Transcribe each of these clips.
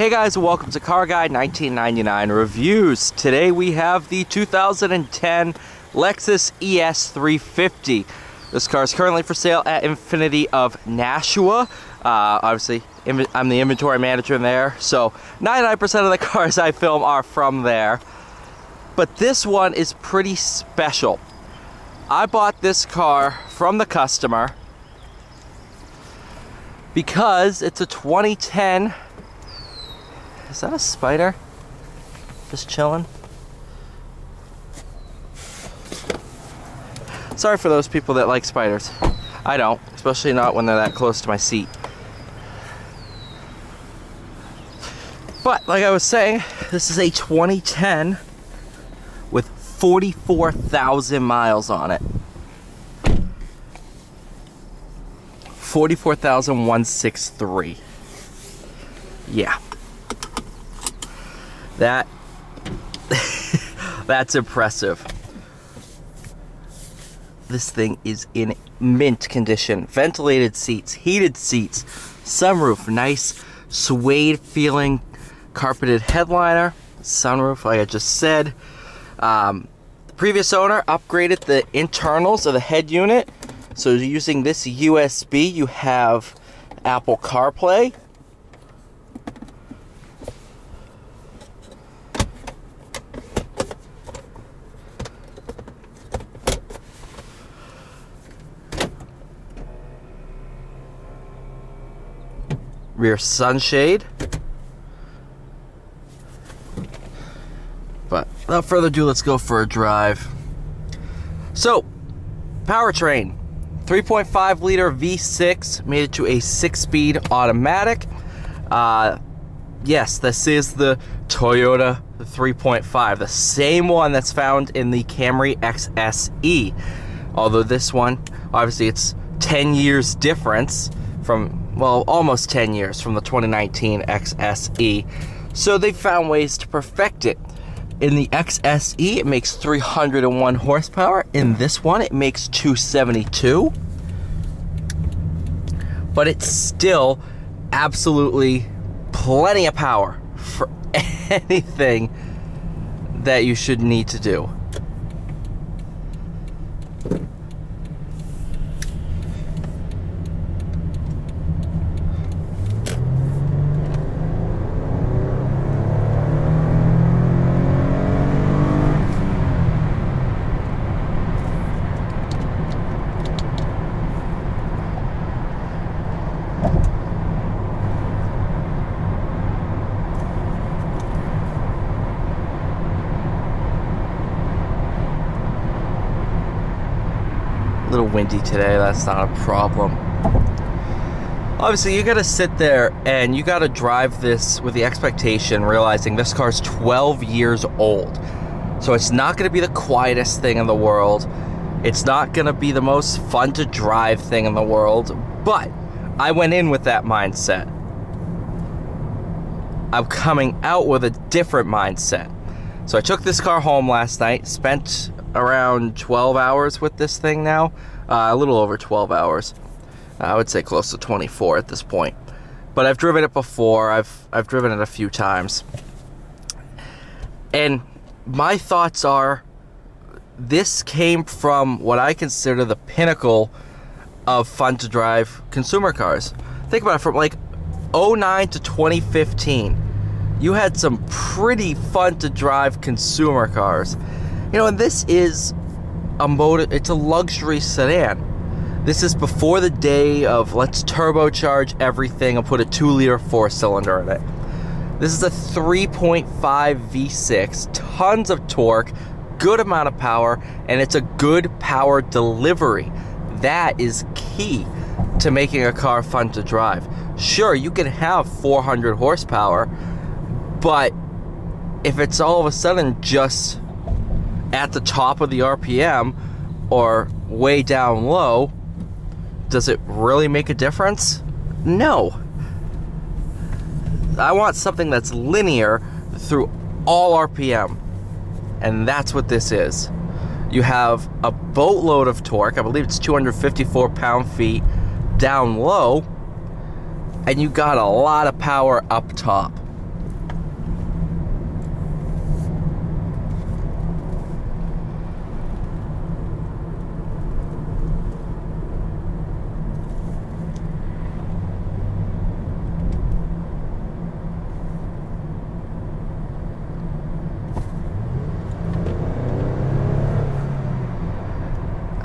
Hey guys, welcome to Car Guy 1999 Reviews. Today we have the 2010 Lexus ES350. This car is currently for sale at Infiniti of Nashua. Obviously, I'm the inventory manager in there, so 99% of the cars I film are from there. But this one is pretty special. I bought this car from the customer because it's a 2010. Is that a spider? Just chilling? Sorry for those people that like spiders. I don't, especially not when they're that close to my seat. But like I was saying, this is a 2010 with 44,000 miles on it. 44,163. Yeah. That's impressive. This thing is in mint condition. Ventilated seats, heated seats, sunroof, nice suede feeling carpeted headliner, sunroof like I just said. The previous owner upgraded the internals of the head unit. So using this USB, you have Apple CarPlay. Rear sunshade. But without further ado, let's go for a drive. So, powertrain, 3.5 liter V6, made it to a 6-speed automatic. Yes, this is the Toyota 3.5, the same one that's found in the Camry XSE. Although this one, obviously it's 10 years difference from, well, almost 10 years from the 2019 XSE. So they found ways to perfect it. In the XSE, it makes 301 horsepower. In this one, it makes 272. But it's still absolutely plenty of power for anything that you should need to do. A little windy today, that's not a problem. Obviously, you gotta sit there and you gotta drive this with the expectation, realizing this car's 12 years old. So it's not gonna be the quietest thing in the world. It's not gonna be the most fun to drive thing in the world, but I went in with that mindset. I'm coming out with a different mindset. So I took this car home last night, spent around 12 hours with this thing now. A little over 12 hours. I would say close to 24 at this point. But I've driven it before. I've driven it a few times. And my thoughts are, this came from what I consider the pinnacle of fun to drive consumer cars. Think about it, from like 09 to 2015. You had some pretty fun to drive consumer cars. You know, and this is it's a luxury sedan. This is before the day of let's turbocharge everything and put a 2-liter 4-cylinder in it. This is a 3.5 V6, tons of torque, good amount of power, and it's a good power delivery. That is key to making a car fun to drive. Sure, you can have 400 horsepower, but if it's all of a sudden just at the top of the RPM or way down low, does it really make a difference? No. I want something that's linear through all RPM, and that's what this is. You have a boatload of torque. I believe it's 254 pound-feet down low, and you got a lot of power up top.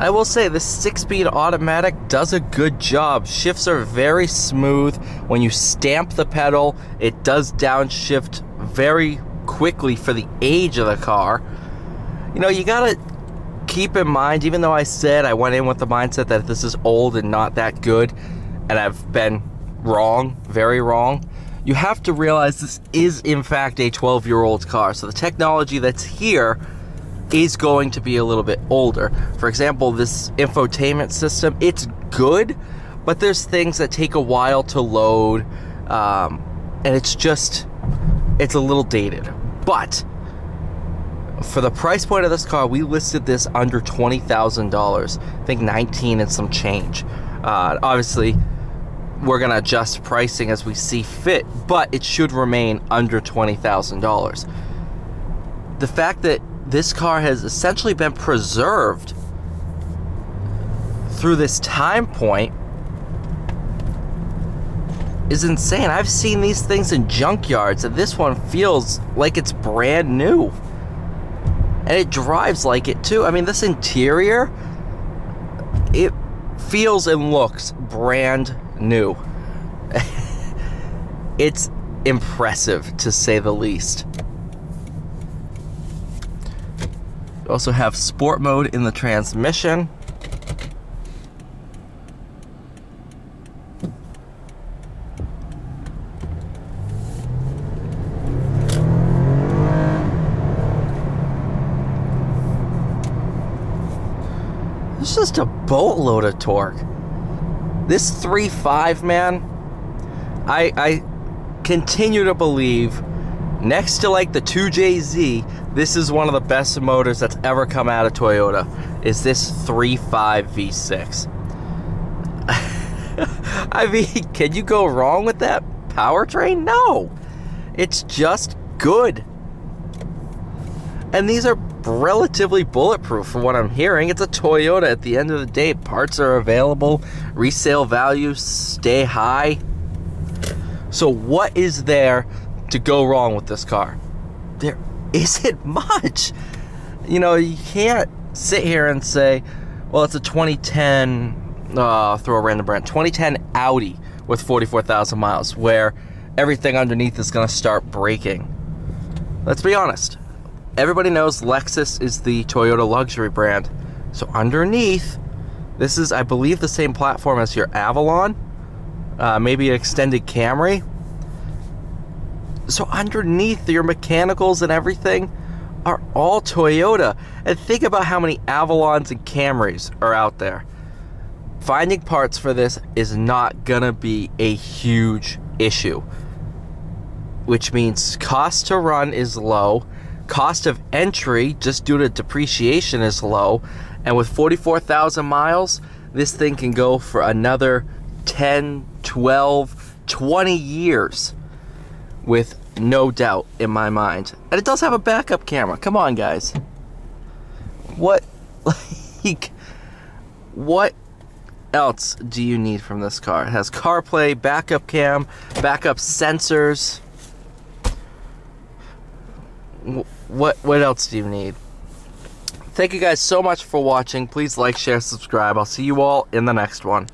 I will say this 6-speed automatic does a good job. Shifts are very smooth. When you stamp the pedal, it does downshift very quickly for the age of the car. You know, you gotta keep in mind, even though I said I went in with the mindset that this is old and not that good, and I've been wrong, very wrong, you have to realize this is in fact a 12-year-old car. So the technology that's here is going to be a little bit older. For example, this infotainment system, it's good, but there's things that take a while to load, and it's a little dated. But for the price point of this car, we listed this under $20,000. I think 19 and some change. Obviously, we're gonna adjust pricing as we see fit, but it should remain under $20,000. The fact that this car has essentially been preserved through this time point is insane. I've seen these things in junkyards, and this one feels like it's brand new. And it drives like it too. I mean, this interior, it feels and looks brand new. It's impressive, to say the least. We also have sport mode in the transmission. It's just a boatload of torque. This 3.5, man, I continue to believe, next to like the 2JZ, this is one of the best motors that's ever come out of Toyota, is this 3.5 V6. I mean, can you go wrong with that powertrain? No. It's just good. And these are relatively bulletproof from what I'm hearing. It's a Toyota at the end of the day. Parts are available. Resale values stay high. So what is there to go wrong with this car? There isn't much. You know, you can't sit here and say, well, it's a 2010, throw a random brand, 2010 Audi with 44,000 miles, where everything underneath is going to start breaking. Let's be honest. Everybody knows Lexus is the Toyota luxury brand. So underneath, this is, I believe, the same platform as your Avalon, maybe an extended Camry. So underneath, your mechanicals and everything are all Toyota. And think about how many Avalons and Camrys are out there. Finding parts for this is not gonna be a huge issue, which means cost to run is low. Cost of entry, just due to depreciation, is low. And with 44,000 miles, this thing can go for another 10, 12, 20 years with no doubt in my mind. And it does have a backup camera. Come on, guys. What, like, what else do you need from this car? It has CarPlay, backup cam, backup sensors. What else do you need? Thank you guys so much for watching. Please like, share, subscribe. I'll see you all in the next one.